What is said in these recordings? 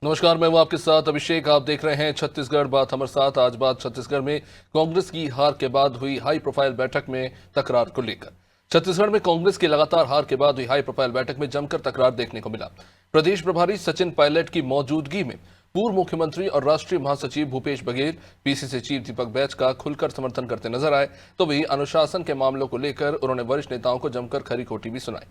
नमस्कार, मैं हूं आपके साथ अभिषेक। आप देख रहे हैं छत्तीसगढ़ बात हमारे साथ। आज बात छत्तीसगढ़ में कांग्रेस की हार के बाद हुई हाई प्रोफाइल बैठक में तकरार को लेकर। छत्तीसगढ़ में कांग्रेस की लगातार हार के बाद हुई हाई प्रोफाइल बैठक में जमकर तकरार देखने को मिला। प्रदेश प्रभारी सचिन पायलट की मौजूदगी में पूर्व मुख्यमंत्री और राष्ट्रीय महासचिव भूपेश बघेल, पीसीसी चीफ दीपक बैच का खुलकर समर्थन करते नजर आए, तो वहीं अनुशासन के मामलों को लेकर उन्होंने वरिष्ठ नेताओं को जमकर खरी खोटी भी सुनाई।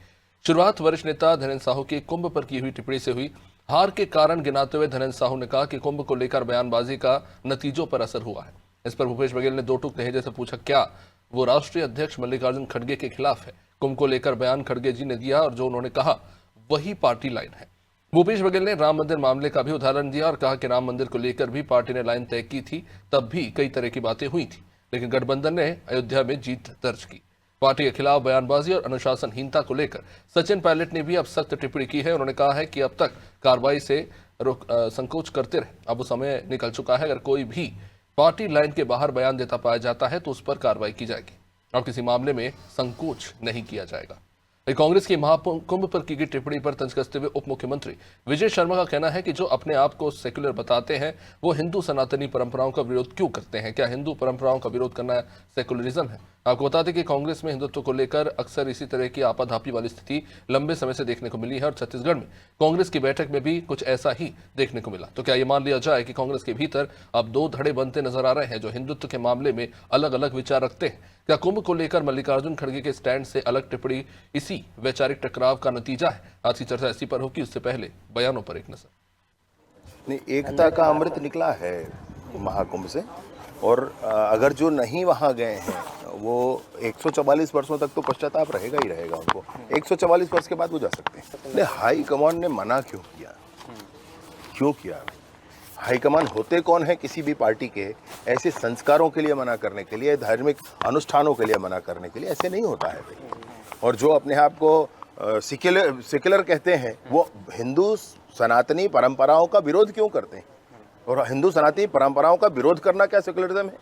शुरुआत वरिष्ठ नेता धनेन्द्र साहू की कुंभ पर की हुई टिप्पणी से हुई। हार के कारण गिनाते हुए धनेन्द्र साहू ने कहा कि कुंभ को लेकर बयानबाजी का नतीजों पर असर हुआ है। इस पर भूपेश बघेल ने दो टूक लहजे से पूछा, क्या वो राष्ट्रीय अध्यक्ष मल्लिकार्जुन खड़गे के खिलाफ है? कुंभ को लेकर बयान खड़गे जी ने दिया और जो उन्होंने कहा वही पार्टी लाइन है। भूपेश बघेल ने राम मंदिर मामले का भी उदाहरण दिया और कहा कि राम मंदिर को लेकर भी पार्टी ने लाइन तय की थी, तब भी कई तरह की बातें हुई थी, लेकिन गठबंधन ने अयोध्या में जीत दर्ज की। पार्टी के खिलाफ बयानबाजी और अनुशासनहीनता को लेकर सचिन पायलट ने भी अब सख्त टिप्पणी की है। उन्होंने कहा है कि अब तक कार्रवाई से संकोच करते रहे, अब वो समय निकल चुका है। अगर कोई भी पार्टी लाइन के बाहर बयान देता पाया जाता है तो उस पर कार्रवाई की जाएगी और किसी मामले में संकोच नहीं किया जाएगा। कांग्रेस की महाकुंभ पर की गई टिप्पणी पर तंज कसते हुए उप मुख्यमंत्री विजय शर्मा का कहना है कि जो अपने आप को सेक्युलर बताते हैं वो हिंदू सनातनी परंपराओं का विरोध क्यों करते हैं? क्या हिंदू परंपराओं का विरोध करना सेकुलरिज्म है? आपको बता दें कि कांग्रेस में हिंदुत्व को लेकर अक्सर इसी तरह की आपाधापी वाली स्थिति लंबे समय से देखने को मिली है और छत्तीसगढ़ में कांग्रेस की बैठक में भी कुछ ऐसा ही देखने को मिला। तो क्या ये मान लिया जाए कि कांग्रेस के भीतर अब दो धड़े बनते नजर आ रहे हैं जो हिंदुत्व के मामले में अलग अलग विचार रखते हैं? क्या कुंभ को लेकर मल्लिकार्जुन खड़गे के स्टैंड से अलग टिप्पणी इसी वैचारिक टकराव का नतीजा है? आज की चर्चा इसी पर होगी, उससे पहले बयानों पर एक नजर। नहीं, एकता का अमृत निकला है महाकुंभ से, और अगर जो नहीं वहाँ गए हैं वो 144 वर्षों तक तो पश्चाताप रहेगा ही रहेगा उनको। 144 वर्ष के बाद वो जा सकते हैं। नहीं, हाई कमान ने मना क्यों किया? क्यों किया? हाईकमान होते कौन है किसी भी पार्टी के? ऐसे संस्कारों के लिए मना करने के लिए, धार्मिक अनुष्ठानों के लिए मना करने के लिए ऐसे नहीं होता है भाई। और जो अपने आप को सेक्युलर कहते हैं वो हिंदू सनातनी परंपराओं का विरोध क्यों करते हैं? और हिंदू सनातनी परंपराओं का विरोध करना क्या सेक्युलरिज्म है?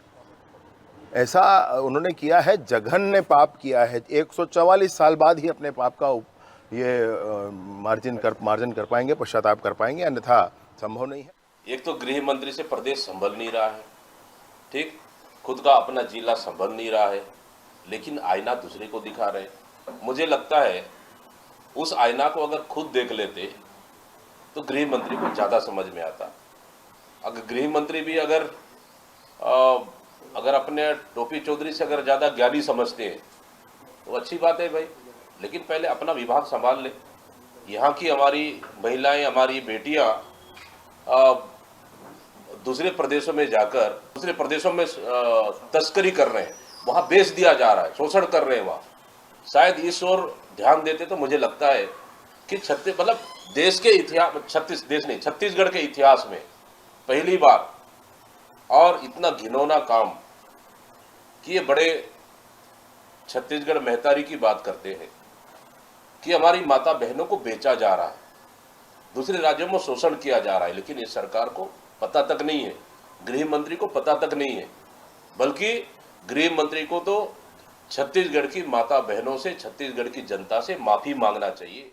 ऐसा उन्होंने किया है, जघन्य पाप किया है। 144 साल बाद ही अपने पाप का ये मार्जन कर पाएंगे, पश्चाताप कर पाएंगे, अन्यथा संभव नहीं है। एक तो गृह मंत्री से प्रदेश संभल नहीं रहा है, ठीक, खुद का अपना जिला संभल नहीं रहा है, लेकिन आईना दूसरे को दिखा रहे। मुझे लगता है उस आईना को अगर खुद देख लेते तो गृह मंत्री को ज़्यादा समझ में आता। अगर गृह मंत्री भी अगर अपने टोपी चौधरी से अगर ज़्यादा ज्ञानी समझते हैं तो अच्छी बात है भाई, लेकिन पहले अपना विभाग संभाल ले। यहाँ की हमारी महिलाएं, हमारी बेटियाँ दूसरे प्रदेशों में जाकर दूसरे प्रदेशों में तस्करी कर रहे हैं, वहाँ बेच दिया जा रहा है, शोषण कर रहे हैं वहाँ। शायद इस ओर ध्यान देते तो मुझे लगता है कि देश के इतिहास, छत्तीसगढ़ के इतिहास में पहली बार और इतना घिनौना काम कि ये बड़े छत्तीसगढ़ महतारी की बात करते हैं कि हमारी माता बहनों को बेचा जा रहा है, दूसरे राज्यों में शोषण किया जा रहा है, लेकिन इस सरकार को पता तक नहीं है, गृह मंत्री को पता तक नहीं है। बल्कि गृह मंत्री को तो छत्तीसगढ़ की माता बहनों से, छत्तीसगढ़ की जनता से माफी मांगना चाहिए।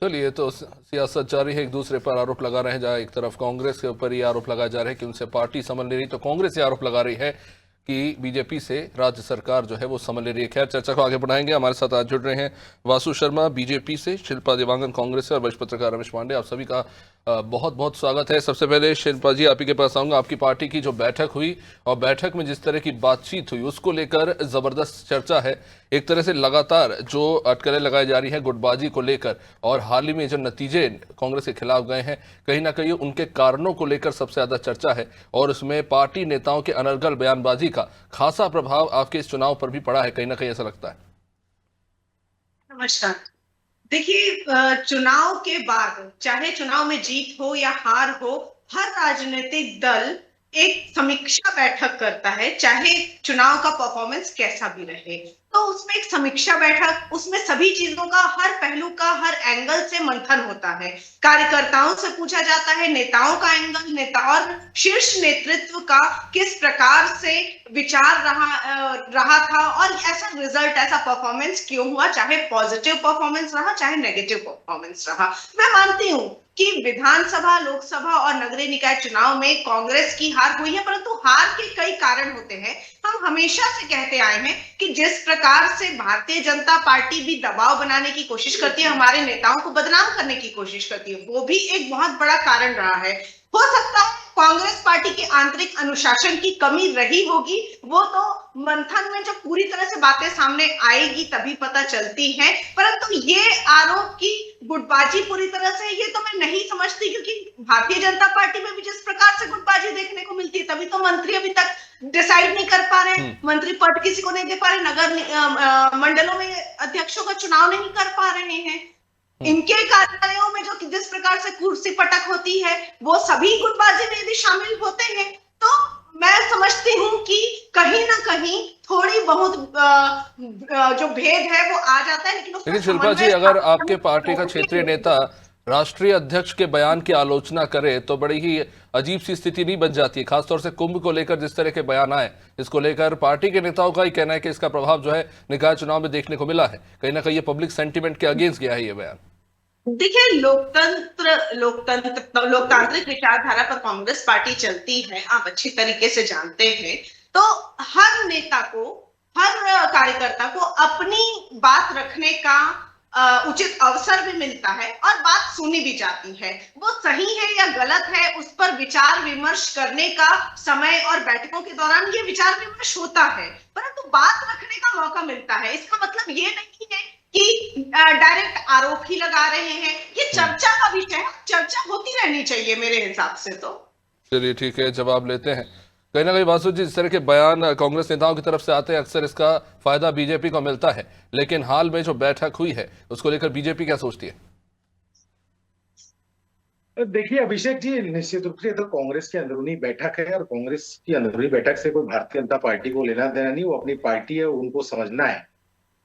चलिए, तो सियासत जारी है, एक दूसरे पर आरोप लगा रहे हैं। जहां एक तरफ कांग्रेस के ऊपर ये आरोप लगाया जा रहा है कि उनसे पार्टी समझ नहीं रही, तो कांग्रेस ये आरोप लगा रही है कि बीजेपी से राज्य सरकार जो है वो समझ ले रही है। खैर, चर्चा को आगे बढ़ाएंगे। हमारे साथ आज जुड़ रहे हैं वासु शर्मा बीजेपी से, शिल्पा देवांगन कांग्रेस से और वरिष्ठ पत्रकार रमेश पांडे। आप सभी का बहुत बहुत स्वागत है। सबसे पहले शिल्पा जी, आप ही के पास आऊंगा। आपकी पार्टी की जो बैठक हुई और बैठक में जिस तरह की बातचीत हुई उसको लेकर जबरदस्त चर्चा है। एक तरह से लगातार जो अटकलें लगाई जा रही है गुटबाजी को लेकर, और हाल ही में जो नतीजे कांग्रेस के खिलाफ गए हैं, कहीं ना कहीं उनके कारणों को लेकर सबसे ज्यादा चर्चा है, और उसमें पार्टी नेताओं के अनर्गल बयानबाजी का खासा प्रभाव आपके इस चुनाव पर भी पड़ा है, कहीं ना कहीं ऐसा लगता है। नमस्कार। देखिए, चुनाव के बाद चाहे चुनाव में जीत हो या हार हो, हर राजनीतिक दल एक समीक्षा बैठक करता है, चाहे चुनाव का परफॉर्मेंस कैसा भी रहे। तो उसमें एक समीक्षा बैठक, उसमें सभी चीजों का, हर पहलू का, हर एंगल से मंथन होता है। कार्यकर्ताओं से पूछा जाता है, नेताओं का एंगल, नेता और शीर्ष नेतृत्व का किस प्रकार से विचार रहा था और ऐसा रिजल्ट, ऐसा परफॉर्मेंस क्यों हुआ, चाहे पॉजिटिव परफॉर्मेंस रहा चाहे नेगेटिव परफॉर्मेंस रहा। मैं मानती हूं कि विधानसभा, लोकसभा और नगरीय निकाय चुनाव में कांग्रेस की हार हुई है, परंतु हार के कई कारण होते हैं। हम हमेशा से कहते आए हैं कि जिस प्रकार से भारतीय जनता पार्टी भी दबाव बनाने की कोशिश करती है, हमारे नेताओं को बदनाम करने की कोशिश करती है, वो भी एक बहुत बड़ा कारण रहा है। हो सकता है कांग्रेस पार्टी के आंतरिक अनुशासन की कमी रही होगी, वो तो मंथन में जब पूरी तरह से बातें सामने आएगी तभी पता चलती है। परंतु ये आरोप की गुटबाजी पूरी तरह से, ये तो मैं नहीं समझती, क्योंकि भारतीय जनता पार्टी में भी जिस प्रकार से गुटबाजी देखने को मिलती है, तभी तो मंत्री अभी तक डिसाइड नहीं कर पा रहे, मंत्री पद किसी को नहीं दे पा रहे, नगर मंडलों में अध्यक्षों का चुनाव नहीं कर पा रहे हैं। इनके कार्यालयों में जो जिस प्रकार से कुर्सी पटक होती है, वो सभी गुटबाजी में यदि शामिल होते हैं, तो मैं समझती हूं कि कहीं ना कहीं थोड़ी बहुत जो भेद है वो आ जाता है। लेकिन शिल्पा जी, अगर आपके पार्टी का क्षेत्रीय नेता राष्ट्रीय अध्यक्ष के बयान की आलोचना करे तो बड़ी ही अजीब सी स्थिति नहीं बन जाती है, खासतौर से कुंभ को लेकर जिस तरह के बयान आए, इसको लेकर पार्टी के नेताओं का ही कहना है कि इसका प्रभाव जो है निकाय चुनाव में देखने को मिला है, कहीं ना कहीं ये पब्लिक सेंटीमेंट के अगेंस्ट गया है ये बयान। देखिए, लोकतांत्रिक विचारधारा पर कांग्रेस पार्टी चलती है, आप अच्छी तरीके से जानते हैं। तो हर नेता को, हर कार्यकर्ता को अपनी बात रखने का उचित अवसर भी मिलता है और बात सुनी भी जाती है। वो सही है या गलत है, उस पर विचार विमर्श करने का समय और बैठकों के दौरान ये विचार विमर्श होता है, परंतु बात रखने का मौका मिलता है। इसका मतलब ये नहीं है कि डायरेक्ट आरोप ही लगा रहे हैं। ये चर्चा का विषय है, चर्चा होती रहनी चाहिए मेरे हिसाब से। तो चलिए ठीक है, जवाब लेते हैं। कहीं ना कहीं वासु जी, इस तरह के बयान कांग्रेस नेताओं की तरफ से आते हैं, अक्सर इसका फायदा बीजेपी को मिलता है, लेकिन हाल में जो बैठक हुई है उसको लेकर बीजेपी क्या सोचती है? देखिए अभिषेक जी, निश्चित रूप से तो कांग्रेस की अंदरूनी बैठक है और कांग्रेस की अंदरूनी बैठक से कोई भारतीय जनता पार्टी को लेना देना नहीं। वो अपनी पार्टी है, उनको समझना है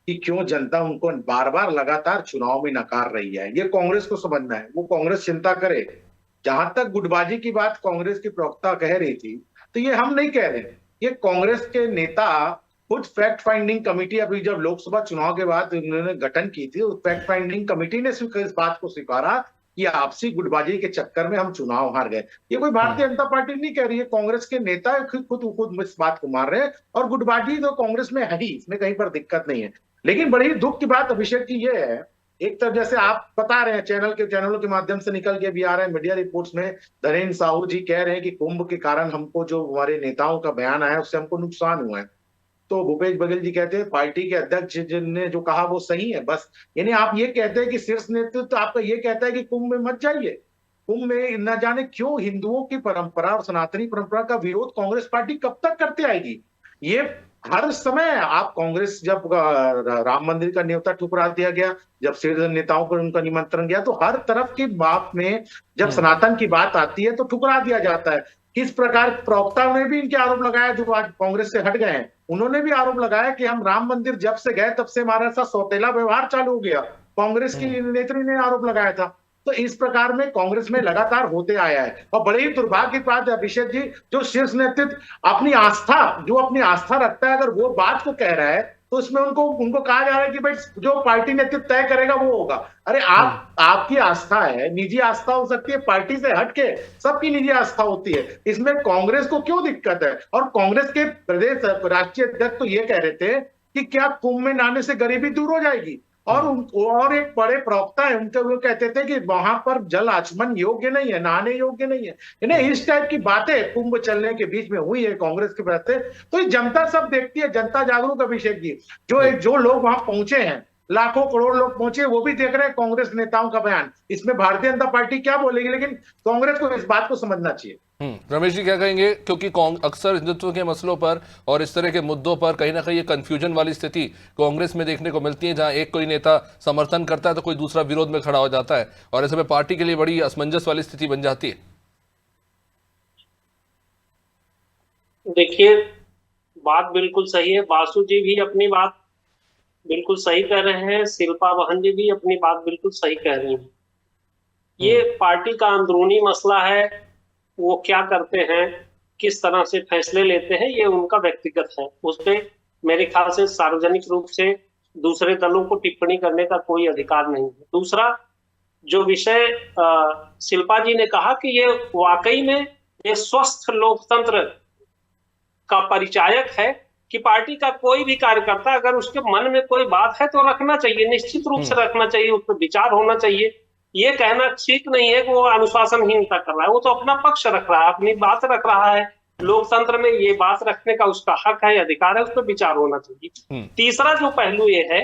कि क्यों जनता उनको बार बार लगातार चुनाव में नकार रही है, ये कांग्रेस को समझना है। वो कांग्रेस चिंता करे। जहां तक गुटबाजी की बात कांग्रेस की प्रवक्ता कह रही थी, तो ये हम नहीं कह रहे, ये कांग्रेस के नेता खुद फैक्ट फाइंडिंग कमेटी, अभी जब लोकसभा चुनाव के बाद उन्होंने गठन की थी, उस फैक्ट फाइंडिंग कमेटी ने इस बात को स्वीकारा कि आपसी गुटबाजी के चक्कर में हम चुनाव हार गए। ये कोई भारतीय जनता पार्टी नहीं कह रही है, कांग्रेस के नेता खुद इस बात को मान रहे हैं। और गुटबाजी तो कांग्रेस में है ही, इसमें कहीं पर दिक्कत नहीं है। लेकिन बड़ी दुख की बात अभिषेक जी ये है, एक तरफ जैसे आप बता रहे हैं, चैनलों के माध्यम से निकल के भी आ रहे हैं, मीडिया रिपोर्ट्स में धीरेन्द्र साहू जी कह रहे हैं कि कुंभ के कारण हमको जो हमारे नेताओं का बयान आया उससे हमको नुकसान हुआ है। तो भूपेश बघेल जी कहते हैं पार्टी के अध्यक्ष ने जो कहा वो सही है, बस। यानी आप ये कहते हैं कि शीर्ष नेतृत्व आपका ये कहता है कि कुंभ में मत जाइए। कुंभ में न जाने क्यों हिंदुओं की परंपरा और सनातनी परंपरा का विरोध कांग्रेस पार्टी कब तक करते आएगी? ये हर समय आप कांग्रेस, जब राम मंदिर का न्योता ठुकरा दिया गया, जब शीर्ष नेताओं पर उनका निमंत्रण गया, तो हर तरफ की बात में जब सनातन की बात आती है तो ठुकरा दिया जाता है। किस प्रकार प्रवक्ताओं ने भी इनके आरोप लगाया जो आज कांग्रेस से हट गए हैं, उन्होंने भी आरोप लगाया कि हम राम मंदिर जब से गए तब से हमारे साथ सौतेला व्यवहार चालू हो गया। कांग्रेस की नेत्री ने आरोप लगाया था। तो इस प्रकार में कांग्रेस में लगातार होते आया है। और बड़े ही दुर्भाग्य की बात है अभिषेक जी, जो शीर्ष नेतृत्व अपनी आस्था रखता है, अगर वो बात को कह रहा है तो इसमें उनको कहा जा रहा है कि भाई जो पार्टी नेतृत्व तय करेगा वो होगा। अरे आपकी आस्था है, निजी आस्था हो सकती है, पार्टी से हटके सबकी निजी आस्था होती है, इसमें कांग्रेस को क्यों दिक्कत है? और कांग्रेस के प्रदेश राष्ट्रीय अध्यक्ष तो ये कह रहे थे कि क्या कुंभ में नहाने से गरीबी दूर हो जाएगी। और एक बड़े प्रवक्ता है उनके, वो कहते थे कि वहां पर जल आचमन योग्य नहीं है, नहाने योग्य नहीं है। इन्हें इस टाइप की बातें कुंभ चलने के बीच में हुई है कांग्रेस के प्रति। तो ये जनता सब देखती है, जनता जागरूक अभिषेक जी। जो लोग वहां पहुंचे हैं, लाखों करोड़ लोग पहुंचे, वो भी देख रहे हैं कांग्रेस नेताओं का बयान। इसमें भारतीय जनता पार्टी क्या बोलेगी, लेकिन कांग्रेस को इस बात को समझना चाहिए। रमेश जी क्या कहेंगे? क्योंकि अक्सर हिंदुत्व के मसलों पर और इस तरह के मुद्दों पर कहीं ना कहीं ये कंफ्यूजन वाली स्थिति कांग्रेस में देखने को मिलती है, जहां एक कोई नेता समर्थन करता है तो कोई दूसरा विरोध में खड़ा हो जाता है, और ऐसे में पार्टी के लिए बड़ी असमंजस वाली स्थिति बन जाती है। देखिए, बात बिल्कुल सही है। वासु जी भी अपनी बात बिल्कुल सही कह रहे हैं। शिल्पा बहन जी भी अपनी बात बिल्कुल सही कह रही हैं। ये पार्टी का अंदरूनी मसला है, वो क्या करते हैं, किस तरह से फैसले लेते हैं, ये उनका व्यक्तिगत है। उस पे मेरे ख्याल से सार्वजनिक रूप से दूसरे दलों को टिप्पणी करने का कोई अधिकार नहीं है। दूसरा जो विषय शिल्पा जी ने कहा कि ये वाकई में ये स्वस्थ लोकतंत्र का परिचायक है कि पार्टी का कोई भी कार्यकर्ता अगर उसके मन में कोई बात है तो रखना चाहिए, निश्चित रूप से रखना चाहिए, उस पर विचार होना चाहिए। ये कहना ठीक नहीं है कि वो अनुशासनहीनता कर रहा है, वो तो अपना पक्ष रख रहा है, अपनी बात रख रहा है। लोकतंत्र में ये बात रखने का उसका हक है, अधिकार है, उस पर विचार होना चाहिए। तीसरा जो पहलू ये है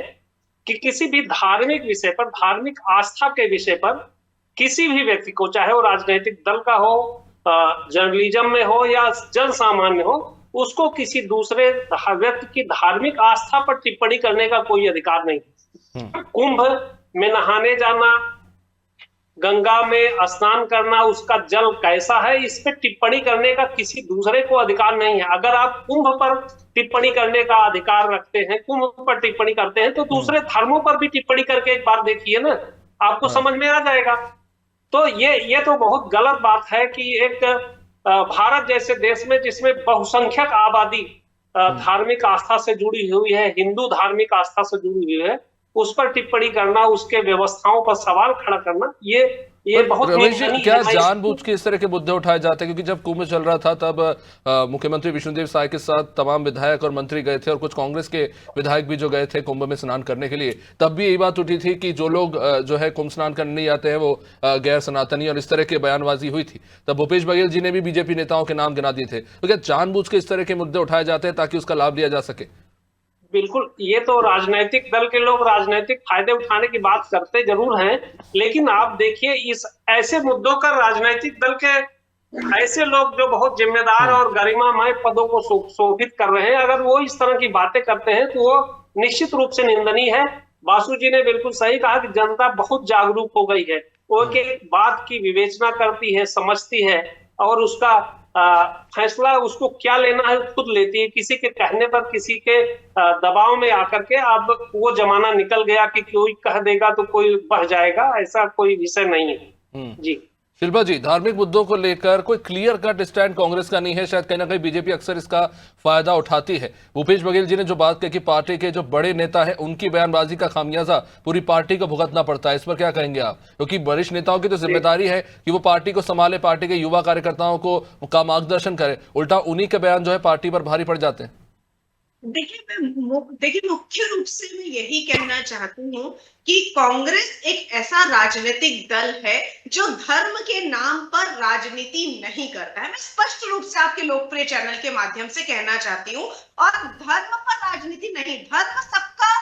कि किसी भी धार्मिक विषय पर, धार्मिक आस्था के विषय पर किसी भी व्यक्ति को, चाहे वो राजनीतिक दल का हो, जर्नलिज्म में हो या जन सामान्य हो, उसको किसी दूसरे व्यक्ति की धार्मिक आस्था पर टिप्पणी करने का कोई अधिकार नहीं। कुंभ में नहाने जाना, गंगा में स्नान करना, उसका जल कैसा है, इस पे टिप्पणी करने का किसी दूसरे को अधिकार नहीं है। अगर आप कुंभ पर टिप्पणी करने का अधिकार रखते हैं, कुंभ पर टिप्पणी करते हैं, तो दूसरे धर्मों पर भी टिप्पणी करके एक बार देखिए ना, आपको समझ में आ जाएगा। तो ये तो बहुत गलत बात है कि एक भारत जैसे देश में जिसमें बहुसंख्यक आबादी धार्मिक आस्था से जुड़ी हुई है, हिंदू धार्मिक आस्था से जुड़ी हुई है, उस पर टिप्पणी करना, उसके व्यवस्थाओं पर सवाल खड़ा करना, ये बहुत रमेश जी, क्या है। जानबूझ के इस तरह के मुद्दे उठाए जाते हैं? क्योंकि जब कुंभ चल रहा था तब मुख्यमंत्री विष्णुदेव साय के साथ तमाम विधायक और मंत्री गए थे और कुछ कांग्रेस के विधायक भी जो गए थे कुंभ में स्नान करने के लिए, तब भी यही बात उठी थी कि जो लोग जो है कुंभ स्नान करने नहीं आते हैं वो गैर सनातनी, और इस तरह की बयानबाजी हुई थी। तब भूपेश बघेल जी ने भी बीजेपी नेताओं के नाम गिना दिए थे। तो क्या जानबूझ के इस तरह के मुद्दे उठाए जाते हैं ताकि उसका लाभ लिया जा सके? बिल्कुल, ये तो राजनीतिक दल के लोग राजनीतिक फायदे उठाने की बात करते जरूर हैं, लेकिन आप देखिए इस ऐसे मुद्दों का राजनीतिक दल के ऐसे लोग जो बहुत जिम्मेदार और गरिमामय पदों को शोभित कर रहे हैं, अगर वो इस तरह की बातें करते हैं तो वो निश्चित रूप से निंदनीय है। बासु जी ने बिल्कुल सही कहा कि जनता बहुत जागरूक हो गई है, वो एक बात की विवेचना करती है, समझती है और उसका फैसला उसको क्या लेना है खुद लेती है। किसी के कहने पर, किसी के दबाव में आकर के अब वो जमाना निकल गया कि कोई कह देगा तो कोई बह जाएगा, ऐसा कोई विषय नहीं है। जी शिल्पा जी, धार्मिक मुद्दों को लेकर कोई क्लियर कट स्टैंड कांग्रेस का नहीं है, शायद कहीं ना कहीं बीजेपी अक्सर इसका फायदा उठाती है। भूपेश बघेल जी ने जो बात कही कि पार्टी के जो बड़े नेता है उनकी बयानबाजी का खामियाजा पूरी पार्टी को भुगतना पड़ता है, इस पर क्या कहेंगे आप? क्योंकि वरिष्ठ नेताओं की तो जिम्मेदारी है कि वो पार्टी को संभाले, पार्टी के युवा कार्यकर्ताओं का मार्गदर्शन करे, उल्टा उन्हीं के बयान जो है पार्टी पर भारी पड़ जाते हैं। देखिए मुख्य रूप से मैं यही कहना चाहती हूँ कि कांग्रेस एक ऐसा राजनीतिक दल है जो धर्म के नाम पर राजनीति नहीं करता है। मैं स्पष्ट रूप से आपके लोकप्रिय चैनल के माध्यम से कहना चाहती हूँ, और धर्म पर राजनीति नहीं, धर्म सबका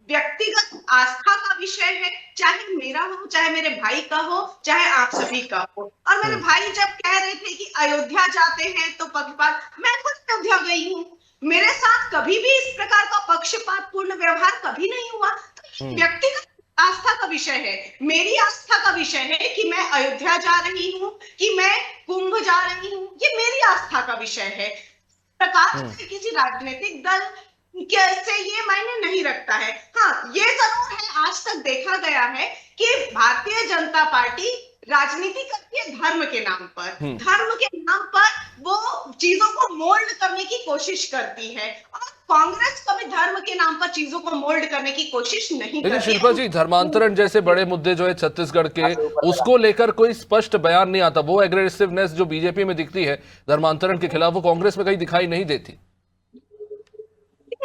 व्यक्तिगत आस्था का विषय है, चाहे मेरा हो, चाहे मेरे भाई का हो, चाहे आप सभी का हो। और मेरे भाई जब कह रहे थे कि अयोध्या जाते हैं तो पक्षपात, मैं खुद अयोध्या गई हूँ, मेरे साथ कभी भी इस प्रकार का पक्षपात पूर्ण व्यवहार कभी नहीं हुआ। तो व्यक्तिगत आस्था का विषय है, मेरी आस्था का विषय है कि मैं अयोध्या जा रही हूँ, कि मैं कुंभ जा रही हूँ, ये मेरी आस्था का विषय है। प्रकार से किसी राजनीतिक दल से ये मायने नहीं रखता है। हाँ, ये जरूर है, आज तक देखा गया है कि भारतीय जनता पार्टी राजनीति करती है धर्म के नाम पर, धर्म के नाम पर वो चीजों को मोल्ड करने की कोशिश करती है, और कांग्रेस कभी धर्म के नाम पर चीजों को मोल्ड करने की कोशिश नहीं करती। शिल्पा जी, धर्मांतरण जैसे बड़े मुद्दे जो है छत्तीसगढ़ के, उसको लेकर कोई स्पष्ट बयान नहीं आता। वो एग्रेसिवनेस जो बीजेपी में दिखती है धर्मांतरण के खिलाफ, वो कांग्रेस में कहीं दिखाई नहीं देती।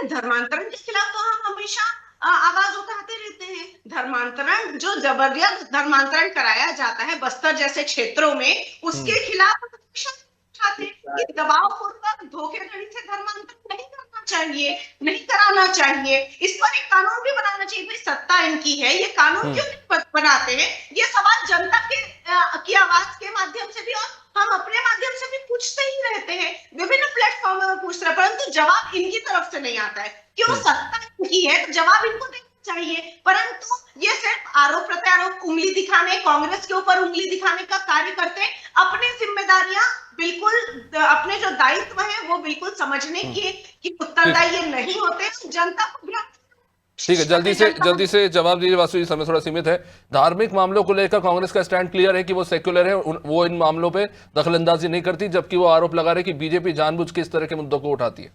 धर्मांतरण के खिलाफ तो हम हमेशा आवाज उठाते रहते हैं। धर्मांतरण, जो जबरदस्त धर्मांतरण कराया जाता है बस्तर जैसे क्षेत्रों में, उसके खिलाफ उठाते हैं कि दबावपूर्वक धोखेधड़ी से धर्मांतरण नहीं करना चाहिए, नहीं कराना चाहिए। इस पर एक कानून भी बनाना चाहिए। भाई सत्ता इनकी है, ये कानून क्यों नहीं बनाते हैं? ये सवाल जनता की आवाज के माध्यम से भी और हम अपने माध्यम से भी पूछते ही रहते हैं, विभिन्न प्लेटफॉर्म में पूछ रहे हैं, परंतु जवाब इनकी तरफ से नहीं आता है। क्यों? सत्ता इनकी है तो जवाब इनको देना चाहिए, परंतु ये सिर्फ आरोप प्रत्यारोप, उंगली दिखाने, कांग्रेस के ऊपर उंगली दिखाने का कार्य करते हैं। अपनी जिम्मेदारियां बिल्कुल, अपने जो दायित्व है वो बिल्कुल समझने की उत्तरदायी नहीं होते, जनता को ठीक है, जल्दी से जवाब दीजिए वासु जी, समय थोड़ा सीमित है। धार्मिक मामलों को लेकर कांग्रेस का स्टैंड क्लियर है कि वो सेक्युलर है, वो इन मामलों पे दखलंदाजी नहीं करती, जबकि वो आरोप लगा रहे कि बीजेपी जानबूझ के इस तरह के मुद्दों को उठाती है।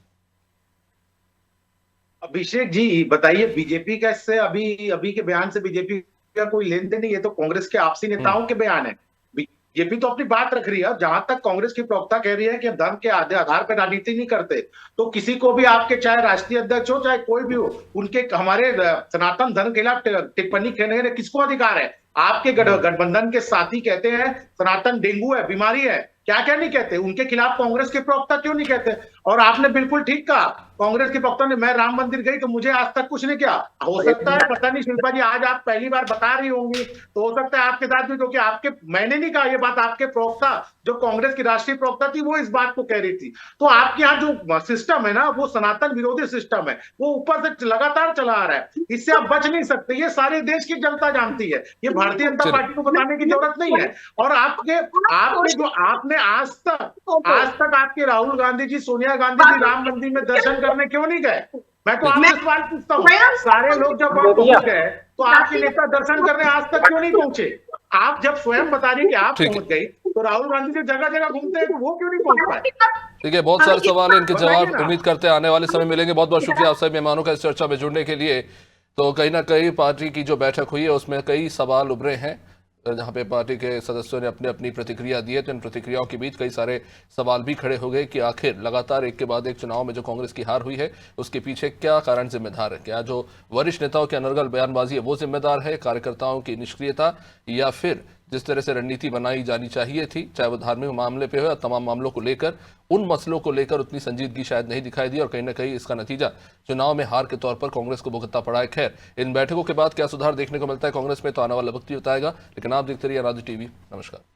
अभिषेक जी बताइए, बीजेपी का इससे अभी के बयान से बीजेपी का कोई लेन देन नहीं, ये तो कांग्रेस के आपसी नेताओं के बयान है। बीजेपी तो अपनी बात रख रही है। जहां तक कांग्रेस की प्रवक्ता कह रही है कि धर्म के आधार पर राजनीति नहीं करते, तो किसी को भी आपके चाहे राष्ट्रीय अध्यक्ष हो चाहे कोई भी हो, उनके हमारे सनातन धर्म के खिलाफ टिप्पणी करने का किसको अधिकार है? आपके गठबंधन के साथी कहते हैं सनातन डेंगू है, बीमारी है, क्या क्या नहीं कहते, उनके खिलाफ कांग्रेस के प्रवक्ता क्यों नहीं कहते? और आपने बिल्कुल ठीक कहा, कांग्रेस के प्रवक्ता ने मैं राम मंदिर गई तो मुझे आज तक कुछ नहीं किया। हो सकता है, पता नहीं शिल्पा जी आज आप पहली बार बता रही होंगी, तो हो सकता है आपके साथ भी, क्योंकि आपके मैंने नहीं कहा ये बात, आपके प्रवक्ता जो कांग्रेस की राष्ट्रीय प्रवक्ता थी वो इस बात को कह रही थी। तो आपके यहाँ जो सिस्टम है ना, वो सनातन विरोधी सिस्टम है, वो ऊपर से लगातार चला आ रहा है, इससे आप बच नहीं सकते। ये सारे देश की जनता जानती है, ये भारतीय जनता पार्टी को बताने की जरूरत नहीं है। और आपने जो आपने आज तक आपके राहुल गांधी जी, सोनिया गांधी जी राम मंदिर में दर्शन करने क्यों नहीं गए? मैं तो आपसे सवाल पूछता हूँ, सारे लोग जब वहां पहुंच गए तो आपके नेता दर्शन करने आज तक क्यों नहीं पहुंचे? आप जब स्वयं बता रही कि आप पहुंच गई, तो राहुल गांधी जी जगह जगह घूमते हैं, तो वो क्यों नहीं पहुंच पाए? ठीक है, बहुत सारे सवाल हैं, इनके जवाब उम्मीद करते हैं आने वाले समय मिलेंगे। बहुत बहुत शुक्रिया आप सभी मेहमानों का इस चर्चा में जुड़ने के लिए। तो कहीं ना कहीं पार्टी की जो बैठक हुई है उसमें कई सवाल उभरे हैं, जहां पे पार्टी के सदस्यों ने अपनी अपनी प्रतिक्रिया दी है। तो इन प्रतिक्रियाओं के बीच कई सारे सवाल भी खड़े हो गए कि आखिर लगातार एक के बाद एक चुनाव में जो कांग्रेस की हार हुई है उसके पीछे क्या कारण जिम्मेदार है? क्या जो वरिष्ठ नेताओं की अनर्गल बयानबाजी है वो जिम्मेदार है, कार्यकर्ताओं की निष्क्रियता, या फिर जिस तरह से रणनीति बनाई जानी चाहिए थी, चाहे वो धार्मिक मामले पे हो या तमाम मामलों को लेकर, उन मसलों को लेकर उतनी संजीदगी शायद नहीं दिखाई दी और कहीं ना कहीं इसका नतीजा चुनाव में हार के तौर पर कांग्रेस को भुगतना पड़ा है। खैर, इन बैठकों के बाद क्या सुधार देखने को मिलता है कांग्रेस में, तो आने वाला वक्त ही बताएगा। लेकिन आप देखते रहिए अनाज टीवी। नमस्कार।